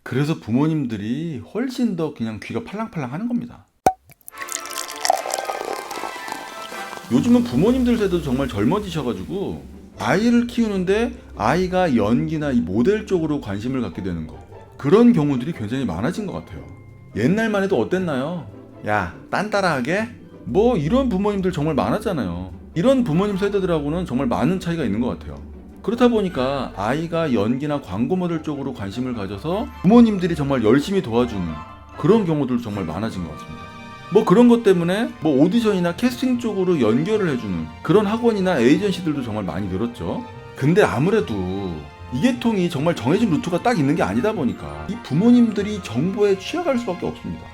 그래서 부모님들이 훨씬 더 그냥 귀가 팔랑팔랑 하는 겁니다. 요즘은 부모님들 세대도 정말 젊어지셔가지고 아이를 키우는데 아이가 연기나 이 모델 쪽으로 관심을 갖게 되는 거, 그런 경우들이 굉장히 많아진 것 같아요. 옛날만 해도 어땠나요? 야, 딴 따라하게? 뭐 이런 부모님들 정말 많았잖아요. 이런 부모님 세대들하고는 정말 많은 차이가 있는 것 같아요. 그렇다 보니까 아이가 연기나 광고 모델 쪽으로 관심을 가져서 부모님들이 정말 열심히 도와주는 그런 경우들도 정말 많아진 것 같습니다. 뭐 그런 것 때문에 뭐 오디션이나 캐스팅 쪽으로 연결을 해주는 그런 학원이나 에이전시들도 정말 많이 늘었죠. 근데 아무래도 이 계통이 정말 정해진 루트가 딱 있는 게 아니다 보니까 이 부모님들이 정보에 취약할 수밖에 없습니다.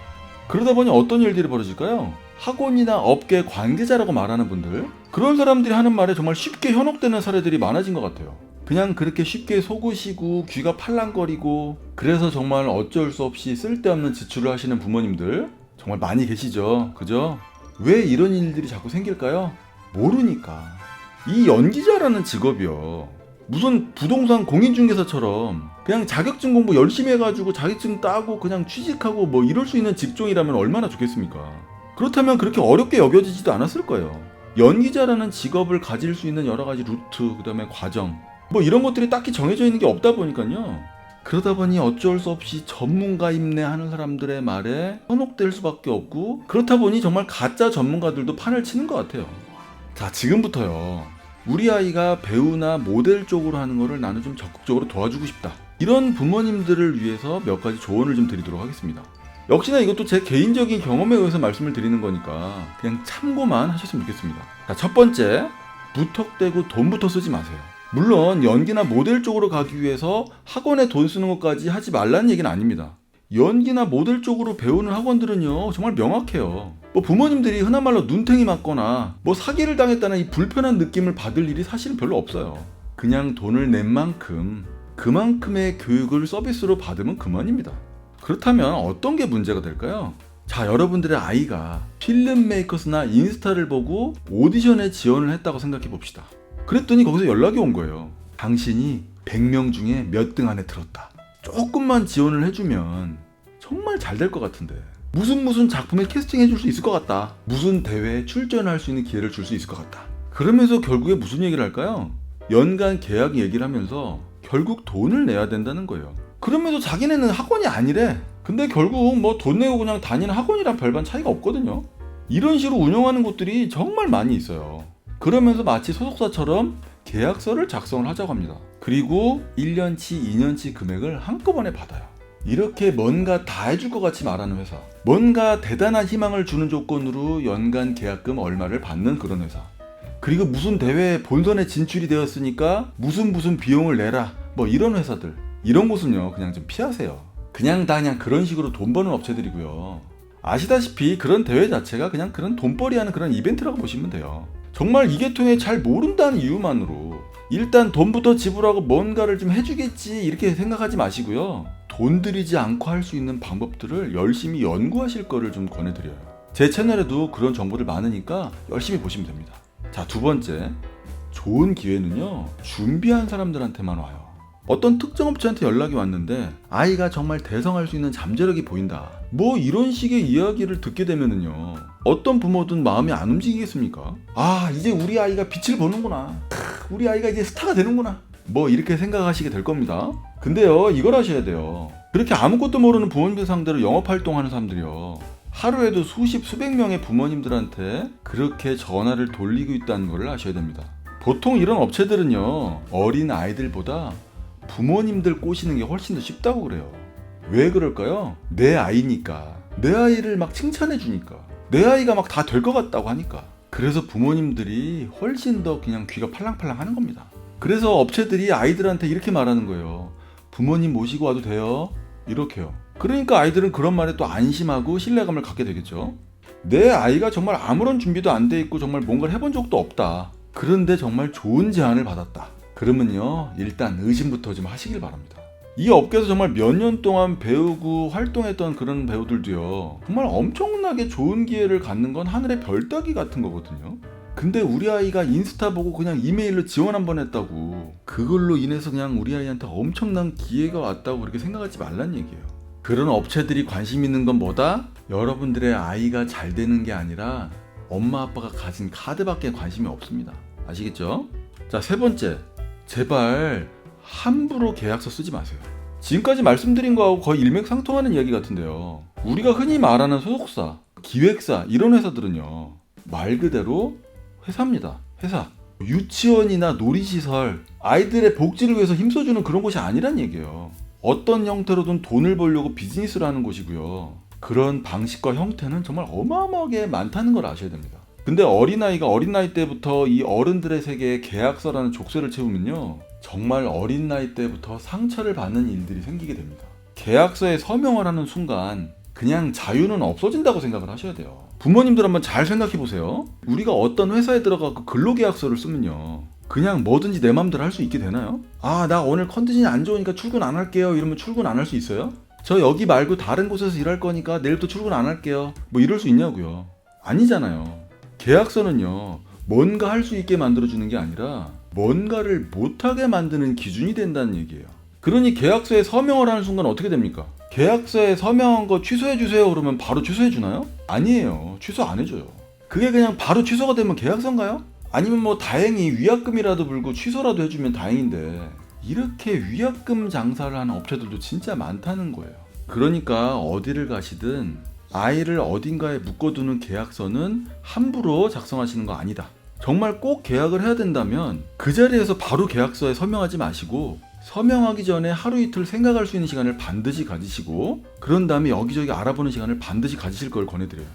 그러다 보니 어떤 일들이 벌어질까요? 학원이나 업계 관계자라고 말하는 분들, 그런 사람들이 하는 말에 정말 쉽게 현혹되는 사례들이 많아진 것 같아요. 그냥 그렇게 쉽게 속으시고 귀가 팔랑거리고, 그래서 정말 어쩔 수 없이 쓸데없는 지출을 하시는 부모님들 정말 많이 계시죠. 그죠? 왜 이런 일들이 자꾸 생길까요? 모르니까. 이 연기자라는 직업이요, 무슨 부동산 공인중개사처럼 그냥 자격증 공부 열심히 해가지고 자격증 따고 그냥 취직하고 뭐 이럴 수 있는 직종이라면 얼마나 좋겠습니까? 그렇다면 그렇게 어렵게 여겨지지도 않았을 거예요. 연기자라는 직업을 가질 수 있는 여러 가지 루트, 그 다음에 과정, 뭐 이런 것들이 딱히 정해져 있는 게 없다 보니까요. 그러다 보니 어쩔 수 없이 전문가임내 하는 사람들의 말에 현혹될 수밖에 없고, 그렇다 보니 정말 가짜 전문가들도 판을 치는 것 같아요. 자, 지금부터요, 우리 아이가 배우나 모델 쪽으로 하는 거를 나는 좀 적극적으로 도와주고 싶다, 이런 부모님들을 위해서 몇 가지 조언을 좀 드리도록 하겠습니다. 역시나 이것도 제 개인적인 경험에 의해서 말씀을 드리는 거니까 그냥 참고만 하셨으면 좋겠습니다. 자, 첫 번째, 무턱대고 돈부터 쓰지 마세요. 물론 연기나 모델 쪽으로 가기 위해서 학원에 돈 쓰는 것까지 하지 말라는 얘기는 아닙니다. 연기나 모델 쪽으로 배우는 학원들은요 정말 명확해요. 뭐 부모님들이 흔한 말로 눈탱이 맞거나 뭐 사기를 당했다는 이 불편한 느낌을 받을 일이 사실은 별로 없어요. 그냥 돈을 낸 만큼 그만큼의 교육을 서비스로 받으면 그만입니다. 그렇다면 어떤 게 문제가 될까요? 자, 여러분들의 아이가 필름 메이커스나 인스타를 보고 오디션에 지원을 했다고 생각해 봅시다. 그랬더니 거기서 연락이 온 거예요. 당신이 100명 중에 몇 등 안에 들었다. 조금만 지원을 해주면 정말 잘 될 것 같은데, 무슨 작품에 캐스팅 해줄 수 있을 것 같다, 무슨 대회에 출전할 수 있는 기회를 줄 수 있을 것 같다. 그러면서 결국에 무슨 얘기를 할까요? 연간 계약 얘기를 하면서 결국 돈을 내야 된다는 거예요. 그러면서 자기네는 학원이 아니래. 근데 결국 뭐 돈 내고 그냥 다니는 학원이랑 별반 차이가 없거든요. 이런 식으로 운영하는 곳들이 정말 많이 있어요. 그러면서 마치 소속사처럼 계약서를 작성을 하자고 합니다. 그리고 1년치, 2년치 금액을 한꺼번에 받아요. 이렇게 뭔가 다 해줄 것 같이 말하는 회사, 뭔가 대단한 희망을 주는 조건으로 연간 계약금 얼마를 받는 그런 회사, 그리고 무슨 대회에 본선에 진출이 되었으니까 무슨 비용을 내라, 뭐 이런 회사들, 이런 곳은요 그냥 좀 피하세요. 그냥 그런 식으로 돈 버는 업체들이고요. 아시다시피 그런 대회 자체가 그냥 그런 돈벌이 하는 그런 이벤트라고 보시면 돼요. 정말 이 계통에 잘 모른다는 이유만으로 일단 돈부터 지불하고 뭔가를 좀 해주겠지 이렇게 생각하지 마시고요. 돈 들이지 않고 할 수 있는 방법들을 열심히 연구하실 거를 좀 권해드려요. 제 채널에도 그런 정보들 많으니까 열심히 보시면 됩니다. 자, 두 번째, 좋은 기회는요 준비한 사람들한테만 와요. 어떤 특정 업체한테 연락이 왔는데 아이가 정말 대성할 수 있는 잠재력이 보인다, 뭐 이런 식의 이야기를 듣게 되면은요 어떤 부모든 마음이 안 움직이겠습니까? 아, 이제 우리 아이가 빛을 보는구나, 우리 아이가 이제 스타가 되는구나, 뭐 이렇게 생각하시게 될 겁니다. 근데요, 이걸 아셔야 돼요. 그렇게 아무것도 모르는 부모님들 상대로 영업활동하는 사람들이요, 하루에도 수백 명의 부모님들한테 그렇게 전화를 돌리고 있다는 걸 아셔야 됩니다. 보통 이런 업체들은요 어린 아이들보다 부모님들 꼬시는 게 훨씬 더 쉽다고 그래요. 왜 그럴까요? 내 아이니까, 내 아이를 막 칭찬해 주니까, 내 아이가 막 다 될 것 같다고 하니까. 그래서 부모님들이 훨씬 더 그냥 귀가 팔랑팔랑 하는 겁니다. 그래서 업체들이 아이들한테 이렇게 말하는 거예요. 부모님 모시고 와도 돼요? 이렇게요. 그러니까 아이들은 그런 말에 또 안심하고 신뢰감을 갖게 되겠죠. 내 아이가 정말 아무런 준비도 안 돼 있고 정말 뭔가를 해본 적도 없다, 그런데 정말 좋은 제안을 받았다, 그러면요 일단 의심부터 좀 하시길 바랍니다. 이 업계에서 정말 몇 년 동안 배우고 활동했던 그런 배우들도요 정말 엄청나게 좋은 기회를 갖는 건 하늘의 별 따기 같은 거거든요. 근데 우리 아이가 인스타 보고 그냥 이메일로 지원 한번 했다고 그걸로 인해서 그냥 우리 아이한테 엄청난 기회가 왔다고 그렇게 생각하지 말란 얘기예요. 그런 업체들이 관심 있는 건 뭐다? 여러분들의 아이가 잘 되는 게 아니라 엄마 아빠가 가진 카드밖에 관심이 없습니다. 아시겠죠? 자, 세 번째, 제발 함부로 계약서 쓰지 마세요. 지금까지 말씀드린 거하고 거의 일맥상통하는 이야기 같은데요. 우리가 흔히 말하는 소속사, 기획사 이런 회사들은요, 말 그대로 회사입니다. 회사. 유치원이나 놀이시설, 아이들의 복지를 위해서 힘써주는 그런 곳이 아니란 얘기예요. 어떤 형태로든 돈을 벌려고 비즈니스를 하는 곳이고요. 그런 방식과 형태는 정말 어마어마하게 많다는 걸 아셔야 됩니다. 근데 어린아이가 어린 나이 때부터 이 어른들의 세계에 계약서라는 족쇄를 채우면요, 정말 어린 나이 때부터 상처를 받는 일들이 생기게 됩니다. 계약서에 서명을 하는 순간 그냥 자유는 없어진다고 생각을 하셔야 돼요. 부모님들 한번 잘 생각해 보세요. 우리가 어떤 회사에 들어가고 근로계약서를 쓰면요, 그냥 뭐든지 내 맘대로 할 수 있게 되나요? 아, 나 오늘 컨디션이 안 좋으니까 출근 안 할게요 이러면 출근 안 할 수 있어요? 저 여기 말고 다른 곳에서 일할 거니까 내일부터 출근 안 할게요 뭐 이럴 수 있냐고요. 아니잖아요. 계약서는요, 뭔가 할 수 있게 만들어주는 게 아니라 뭔가를 못하게 만드는 기준이 된다는 얘기예요. 그러니 계약서에 서명을 하는 순간 어떻게 됩니까? 계약서에 서명한 거 취소해주세요 그러면 바로 취소해주나요? 아니에요. 취소 안 해줘요. 그게 그냥 바로 취소가 되면 계약서인가요? 아니면 뭐 다행히 위약금이라도 물고 취소라도 해주면 다행인데, 이렇게 위약금 장사를 하는 업체들도 진짜 많다는 거예요. 그러니까 어디를 가시든 아이를 어딘가에 묶어두는 계약서는 함부로 작성하시는 거 아니다. 정말 꼭 계약을 해야 된다면 그 자리에서 바로 계약서에 서명하지 마시고, 서명하기 전에 하루 이틀 생각할 수 있는 시간을 반드시 가지시고, 그런 다음에 여기저기 알아보는 시간을 반드시 가지실 걸 권해드려요.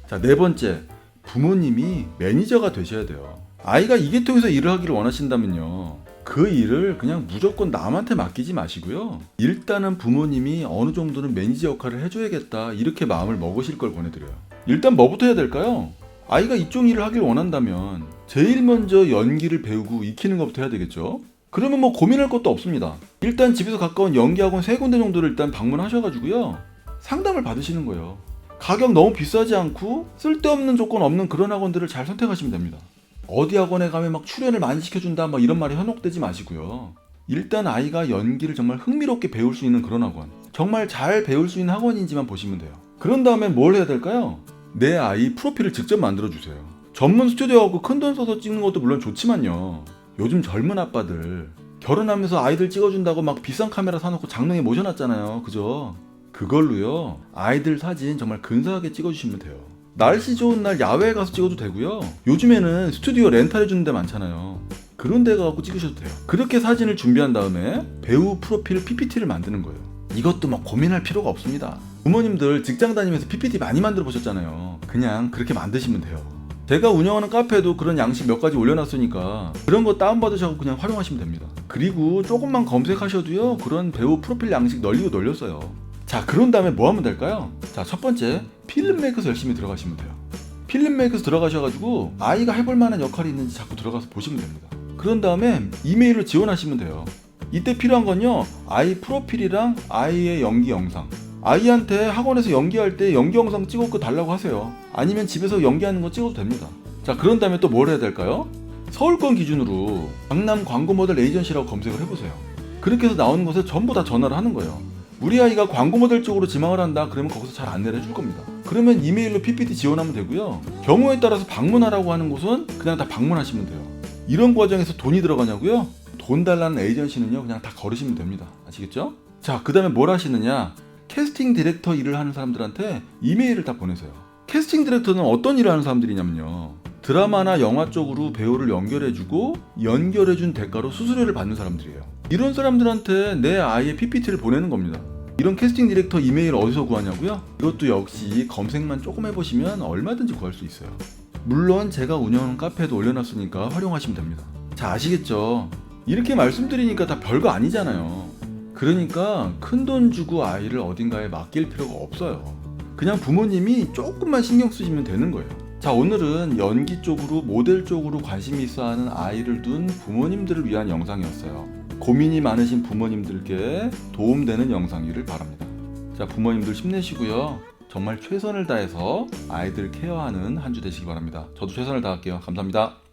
자, 네 번째, 부모님이 매니저가 되셔야 돼요. 아이가 이 계통에서 일을 하기를 원하신다면요, 그 일을 그냥 무조건 남한테 맡기지 마시고요, 일단은 부모님이 어느 정도는 매니저 역할을 해줘야겠다 이렇게 마음을 먹으실 걸 권해드려요. 일단 뭐부터 해야 될까요? 아이가 이쪽 일을 하길 원한다면 제일 먼저 연기를 배우고 익히는 것부터 해야 되겠죠. 그러면 뭐 고민할 것도 없습니다. 일단 집에서 가까운 연기학원 3군데 정도를 일단 방문하셔가지고요, 상담을 받으시는 거예요. 가격 너무 비싸지 않고 쓸데없는 조건 없는 그런 학원들을 잘 선택하시면 됩니다. 어디 학원에 가면 막 출연을 많이 시켜준다 막 이런 말이 현혹되지 마시고요. 일단 아이가 연기를 정말 흥미롭게 배울 수 있는 그런 학원, 정말 잘 배울 수 있는 학원인지만 보시면 돼요. 그런 다음에 뭘 해야 될까요? 내 아이 프로필을 직접 만들어주세요. 전문 스튜디오하고 큰돈 써서 찍는 것도 물론 좋지만요, 요즘 젊은 아빠들 결혼하면서 아이들 찍어준다고 막 비싼 카메라 사놓고 장롱에 모셔놨잖아요. 그죠? 그걸로요, 아이들 사진 정말 근사하게 찍어주시면 돼요. 날씨 좋은 날 야외에 가서 찍어도 되고요, 요즘에는 스튜디오 렌탈해주는 데 많잖아요. 그런 데 가서 찍으셔도 돼요. 그렇게 사진을 준비한 다음에 배우 프로필 PPT를 만드는 거예요. 이것도 막 고민할 필요가 없습니다. 부모님들 직장 다니면서 PPT 많이 만들어 보셨잖아요. 그냥 그렇게 만드시면 돼요. 제가 운영하는 카페도 그런 양식 몇 가지 올려놨으니까 그런 거 다운받으셔서 그냥 활용하시면 됩니다. 그리고 조금만 검색하셔도요, 그런 배우 프로필 양식 널리고 널렸어요. 자, 그런 다음에 뭐 하면 될까요? 자, 첫 번째, 필름메이커에서 열심히 들어가시면 돼요. 필름메이커에서 들어가셔가지고 아이가 해볼 만한 역할이 있는지 자꾸 들어가서 보시면 됩니다. 그런 다음에 이메일로 지원하시면 돼요. 이때 필요한 건요, 아이 프로필이랑 아이의 연기 영상. 아이한테 학원에서 연기할 때 연기 영상 찍어서 달라고 하세요. 아니면 집에서 연기하는 거 찍어도 됩니다. 자, 그런 다음에 또 뭘 해야 될까요? 서울권 기준으로 강남 광고 모델 에이전시라고 검색을 해보세요. 그렇게 해서 나오는 곳에 전부 다 전화를 하는 거예요. 우리 아이가 광고 모델 쪽으로 지망을 한다 그러면 거기서 잘 안내를 해줄 겁니다. 그러면 이메일로 PPT 지원하면 되고요, 경우에 따라서 방문하라고 하는 곳은 그냥 다 방문하시면 돼요. 이런 과정에서 돈이 들어가냐고요? 돈 달라는 에이전시는요, 그냥 다 걸으시면 됩니다. 아시겠죠? 자, 그 다음에 뭘 하시느냐, 캐스팅 디렉터 일을 하는 사람들한테 이메일을 다 보내세요. 캐스팅 디렉터는 어떤 일을 하는 사람들이냐면요, 드라마나 영화 쪽으로 배우를 연결해주고 연결해준 대가로 수수료를 받는 사람들이에요. 이런 사람들한테 내 아이의 PPT를 보내는 겁니다. 이런 캐스팅 디렉터 이메일 어디서 구하냐고요? 이것도 역시 검색만 조금 해보시면 얼마든지 구할 수 있어요. 물론 제가 운영하는 카페에도 올려놨으니까 활용하시면 됩니다. 자, 아시겠죠? 이렇게 말씀드리니까 다 별거 아니잖아요. 그러니까 큰돈 주고 아이를 어딘가에 맡길 필요가 없어요. 그냥 부모님이 조금만 신경 쓰시면 되는 거예요. 자, 오늘은 연기 쪽으로 모델 쪽으로 관심이 있어하는 아이를 둔 부모님들을 위한 영상이었어요. 고민이 많으신 부모님들께 도움되는 영상이길 바랍니다. 자, 부모님들 힘내시고요, 정말 최선을 다해서 아이들 케어하는 한 주 되시기 바랍니다. 저도 최선을 다할게요. 감사합니다.